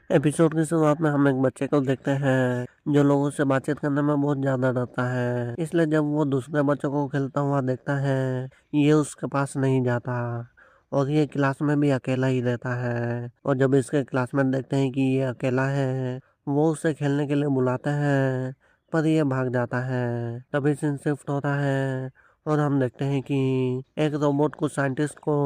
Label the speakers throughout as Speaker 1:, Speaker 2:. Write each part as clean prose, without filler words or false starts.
Speaker 1: Episode की शुरुआत में हम एक बच्चे को देखते हैं जो लोगों से बातचीत करने में बहुत ज्यादा डरता है। इसलिए जब वो दूसरे बच्चों को खेलता हुआ देखता है, ये उसके पास नहीं जाता और ये क्लास में भी अकेला ही रहता है। और जब इसके क्लासमेट देखते हैं कि ये अकेला है, वो उसे खेलने के लिए बुलाते हैं, पर ये भाग जाता है। तभी सीन शिफ्ट होता है और हम देखते हैं कि एक रोबोट कुछ साइंटिस्ट को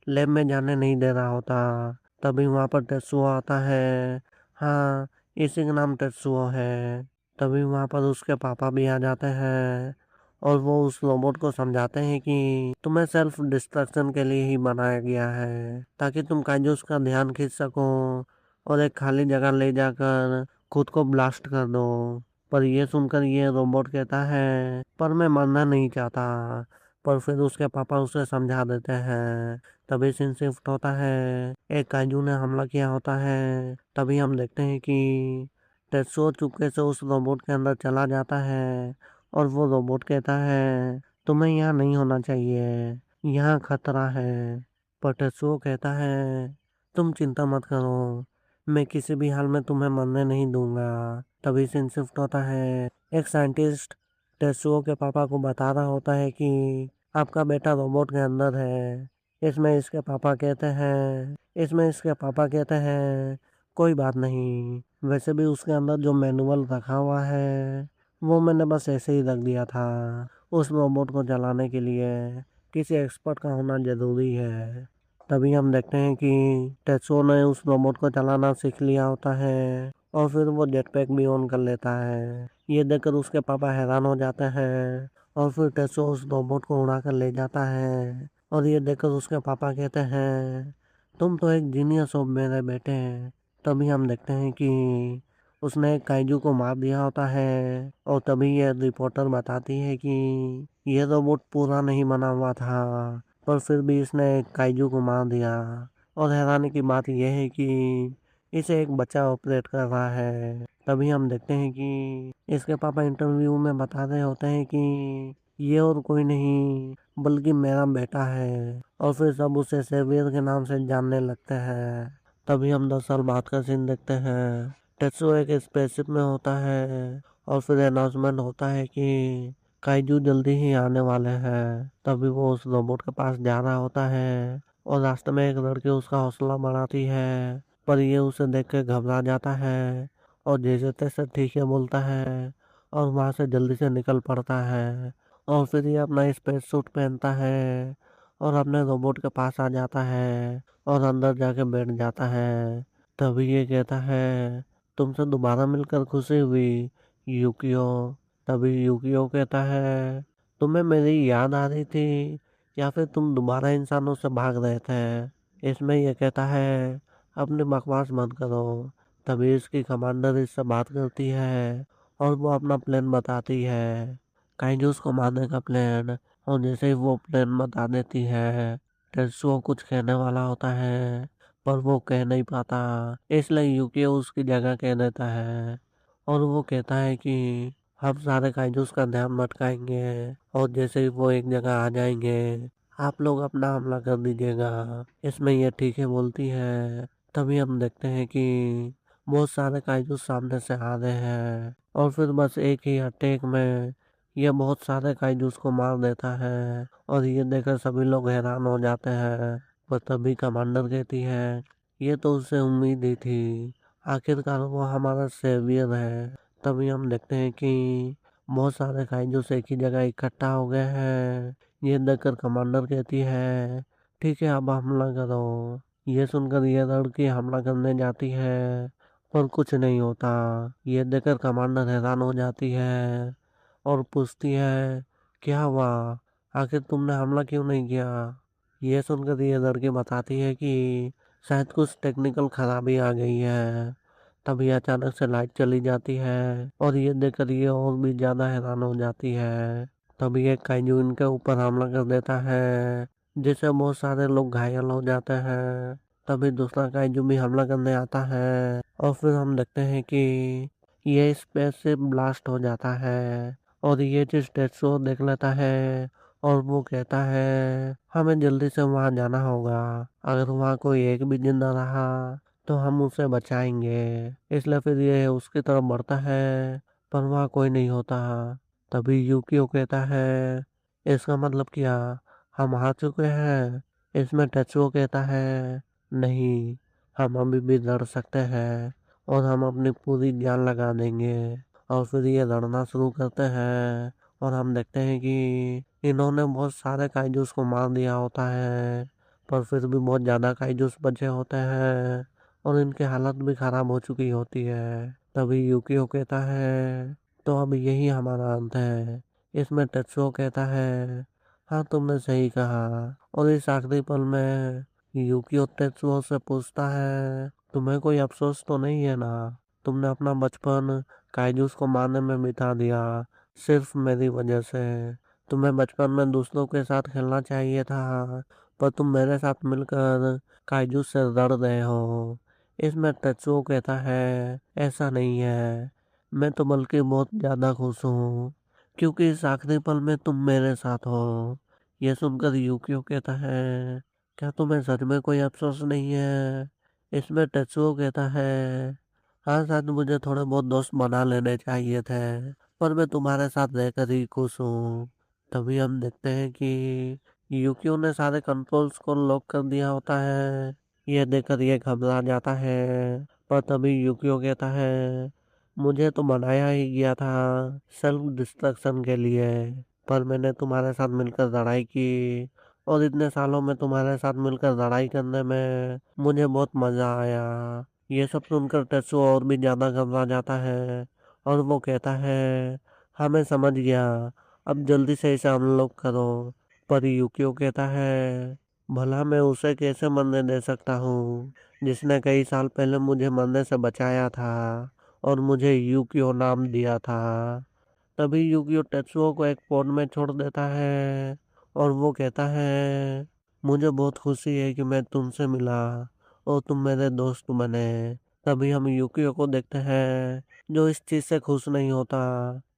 Speaker 1: लैब में जाने नहीं दे रहा होता। तभी वहां पर टेत्सुओ आता है। हाँ, इसी का नाम टेत्सुओ है। तभी वहां पर उसके पापा भी आ जाते हैं और वो उस रोबोट को समझाते हैं कि तुम्हें सेल्फ डिस्ट्रक्शन के लिए ही बनाया गया है, ताकि तुम काइजूस का ध्यान खींच सको और एक खाली जगह ले जाकर खुद को ब्लास्ट कर दो। पर ये सुनकर ये रोबोट कहता है, पर मैं मरना नहीं चाहता। पर फिर उसके पापा उसे समझा देते हैं। तभी सीन शिफ्ट होता है, एक काइजू ने हमला किया होता है। तभी हम देखते हैं कि टेत्सुओ चुपके से उस रोबोट के अंदर चला जाता है और वो रोबोट कहता है, तुम्हें यहाँ नहीं होना चाहिए, यहाँ खतरा है। पर टेत्सुओ कहता है, तुम चिंता मत करो, मैं किसी भी हाल में तुम्हें मरने नहीं दूंगा। तभी सीन शिफ्ट होता है, एक साइंटिस्ट टेत्सुओ के पापा को बता रहा होता है कि आपका बेटा रोबोट के अंदर है। इसमें इसके पापा कहते हैं, कोई बात नहीं, वैसे भी उसके अंदर जो मैनुअल रखा हुआ है वो मैंने बस ऐसे ही रख दिया था। उस रोबोट को चलाने के लिए किसी एक्सपर्ट का होना जरूरी है। तभी हम देखते हैं कि टेत्सुओ ने उस रोबोट को चलाना सीख लिया होता है और फिर वो जेटपैक भी ऑन कर लेता है। ये देखकर उसके पापा हैरान हो जाते हैं और फिर टेत्सुओ उस रोबोट को उड़ा कर ले जाता है। और ये देखकर उसके पापा कहते हैं, तुम तो एक जीनियस हो मेरे बेटे। तभी हम देखते हैं कि उसने एक काइजू को मार दिया होता है और तभी ये रिपोर्टर बताती है कि ये रोबोट पूरा नहीं बना हुआ था, पर फिर भी इसने एक काइजू को मार दिया। और हैरानी की बात यह है कि इसे एक बच्चा ऑपरेट कर रहा है। तभी हम देखते हैं कि इसके पापा इंटरव्यू में बता रहे होते हैं कि ये और कोई नहीं बल्कि मेरा बेटा है। और फिर सब उसे सेवियर के नाम से जानने लगते हैं। तभी हम 10 साल बाद का सीन देखते हैं। टेत्सुओ एक स्पेसशिप में होता है और फिर अनाउंसमेंट होता है कि काइजू जल्दी ही आने वाले हैं। तभी वो उस रोबोट के पास जा रहा होता है और रास्ते में एक लड़की उसका हौसला बढ़ाती है, पर ये उसे देख के घबरा जाता है और जैसे तैसे ठीक है बोलता है और वहां से जल्दी से निकल पड़ता है। और फिर ये अपना स्पेस सूट पहनता है और अपने रोबोट के पास आ जाता है और अंदर जाके बैठ जाता है। तभी ये कहता है, तुमसे दोबारा मिलकर खुशी हुई यूकियो। तभी यूकियो कहता है, तुम्हें मेरी याद आ रही थी या फिर तुम दोबारा इंसानों से भाग रहे थे। इसमें ये कहता है, अपनी बकवास मत करो। तभी इसकी कमांडर इससे बात करती है और वो अपना प्लान बताती है, काइजूस को मारने का प्लान। और जैसे ही वो प्लान बता देती है, टेत्सुओ कुछ कहने वाला होता है पर वो कह नहीं पाता, इसलिए यूकियो उसकी जगह कह देता है। और वो कहता है कि हम सारे काइजूस का ध्यान भटकाएंगे और जैसे ही वो एक जगह आ जाएंगे, आप लोग अपना हमला कर दीजिएगा। इसमें ये ठीक है बोलती है। तभी हम देखते हैं कि बहुत सारे काइजूस सामने से आ रहे हैं और फिर बस एक ही अटैक में ये बहुत सारे काइजूस को मार देता है। और ये देखकर सभी लोग हैरान हो जाते हैं। पर तभी कमांडर कहती है, ये तो उससे उम्मीद ही थी, आखिरकार वो हमारा सेवियर है। तभी हम देखते हैं कि बहुत सारे काइजूस एक ही जगह इकट्ठा हो गए हैं। ये देखकर कमांडर कहती है, ठीक है अब हमला करो। ये सुनकर ये लड़की हमला करने जाती है पर कुछ नहीं होता। ये देखकर कमांडर हैरान हो जाती है और पूछती है, क्या हुआ, आखिर तुमने हमला क्यों नहीं किया। ये सुनकर ये लड़की बताती है कि शायद कुछ टेक्निकल खराबी आ गई है। तभी अचानक से लाइट चली जाती है और ये देखकर ये और भी ज्यादा हैरान हो जाती है। तभी एक काइजू इनके ऊपर हमला कर देता है जिससे बहुत सारे लोग घायल हो जाते हैं। तभी दूसरा काइजू भी हमला करने आता है और फिर हम देखते हैं कि ये स्पेस से ब्लास्ट हो जाता है और ये चीज टेत्सुओ देख लेता है और वो कहता है, हमें जल्दी से वहां जाना होगा, अगर वहां कोई एक भी जिंदा रहा तो हम उसे बचाएंगे। इसलिए फिर ये उसकी तरफ बढ़ता है, पर वहाँ कोई नहीं होता। तभी यूकियो कहता है, इसका मतलब क्या, हम हार चुके हैं? इसमें टेत्सुओ कहता है, नहीं, हम अभी भी लड़ सकते हैं और हम अपनी पूरी जान लगा देंगे। और फिर ये लड़ना शुरू करते हैं और हम देखते हैं कि इन्होंने बहुत सारे काइजूस को मार दिया होता है, पर फिर भी बहुत ज़्यादा काइजूस बचे होते हैं और इनकी हालत भी खराब हो चुकी होती है। तभी यूकियो कहता है, तो अब यही हमारा अंत है। इसमें टेत्सुओ कहता है, हाँ तुमने सही कहा। और इस आखिरी पल में यूकियो तेत्सुओ से पूछता है, तुम्हें कोई अफसोस तो नहीं है ना? तुमने अपना बचपन काइजूस को मारने में बिता दिया, सिर्फ मेरी वजह से। तुम्हें बचपन में दूसरों के साथ खेलना चाहिए था, पर तुम मेरे साथ मिलकर काइजूस से लड़ रहे हो। इसमें तेत्सुओ कहता है, ऐसा नहीं है, मैं तो बल्कि बहुत ज्यादा खुश हूँ, क्योंकि इस आखिरी पल में तुम मेरे साथ हो। यह सुनकर यूकियो कहता है, क्या तुम्हें सच में कोई अफसोस नहीं है? इसमें टेत्सुओ कहता है, हाँ शायद मुझे थोड़े बहुत दोस्त बना लेने चाहिए थे, पर मैं तुम्हारे साथ रहकर ही खुश हूँ। तभी हम देखते हैं कि यूकियो ने सारे कंट्रोल्स को लॉक कर दिया होता है। यह देखकर ये घबरा जाता है, पर तभी यूकियो कहता है, मुझे तो बनाया ही गया था सेल्फ डिस्ट्रक्शन के लिए, पर मैंने तुम्हारे साथ मिलकर लड़ाई की और इतने सालों में तुम्हारे साथ मिलकर लड़ाई करने में मुझे बहुत मजा आया। ये सब सुनकर टेत्सुओ और भी ज्यादा घबरा जाता है और वो कहता है, हाँ मैं समझ गया, अब जल्दी से इसे अनलॉक करो। पर यूकियो कहता है, भला मैं उसे कैसे मरने दे सकता हूँ जिसने कई साल पहले मुझे मरने से बचाया था और मुझे यूकियो नाम दिया था। तभी यूकियो टेत्सुओ को एक पॉड में छोड़ देता है और वो कहता है, मुझे बहुत खुशी है कि मैं तुमसे मिला और तुम मेरे दोस्त बने। तभी हम यूकियो को देखते हैं जो इस चीज से खुश नहीं होता,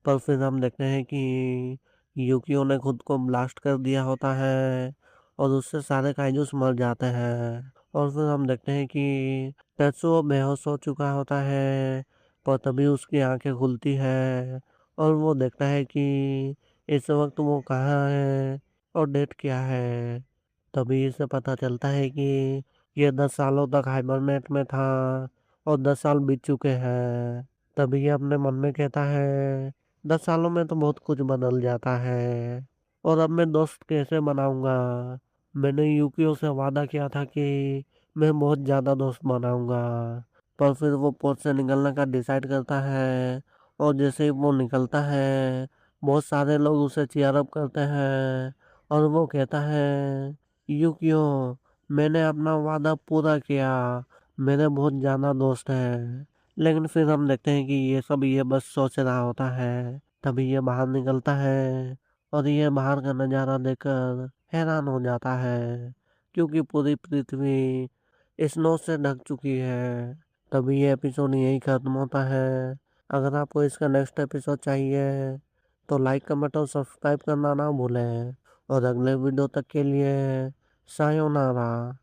Speaker 1: पर फिर हम देखते हैं कि यूकियो ने खुद को ब्लास्ट कर दिया होता है और उससे सारे काइजूस मर जाते हैं। और फिर हम देखते हैं कि टेत्सुओ बेहोश हो चुका होता है, पर तभी उसकी आंखें खुलती है और वो देखता है कि इस वक्त वो कहाँ है और डेट क्या है। तभी इसे पता चलता है कि ये 10 सालों तक हाइबरनेट में था और 10 साल बीत चुके हैं। तभी ये अपने मन में कहता है, 10 सालों में तो बहुत कुछ बदल जाता है और अब मैं दोस्त कैसे बनाऊंगा? मैंने यूकियो से वादा किया था कि मैं बहुत ज्यादा दोस्त बनाऊंगा। पर फिर वो पोस्ट से निकलने का डिसाइड करता है और जैसे ही वो निकलता है बहुत सारे लोग उसे चीयर अप करते हैं और वो कहता है, यूकियो, मैंने अपना वादा पूरा किया, मेरे बहुत ज्यादा दोस्त हैं। लेकिन फिर हम देखते हैं कि ये बस सोच रहा होता है। तभी ये बाहर निकलता है और ये बाहर का नज़ारा देखकर हैरान हो जाता है, क्योंकि पूरी पृथ्वी स्नो से ढक चुकी है। तभी ये एपिसोड यही खत्म होता है। अगर आपको इसका नेक्स्ट एपिसोड चाहिए तो लाइक कमेंट और सब्सक्राइब करना ना भूलें। और अगले वीडियो तक के लिए सायोनारा।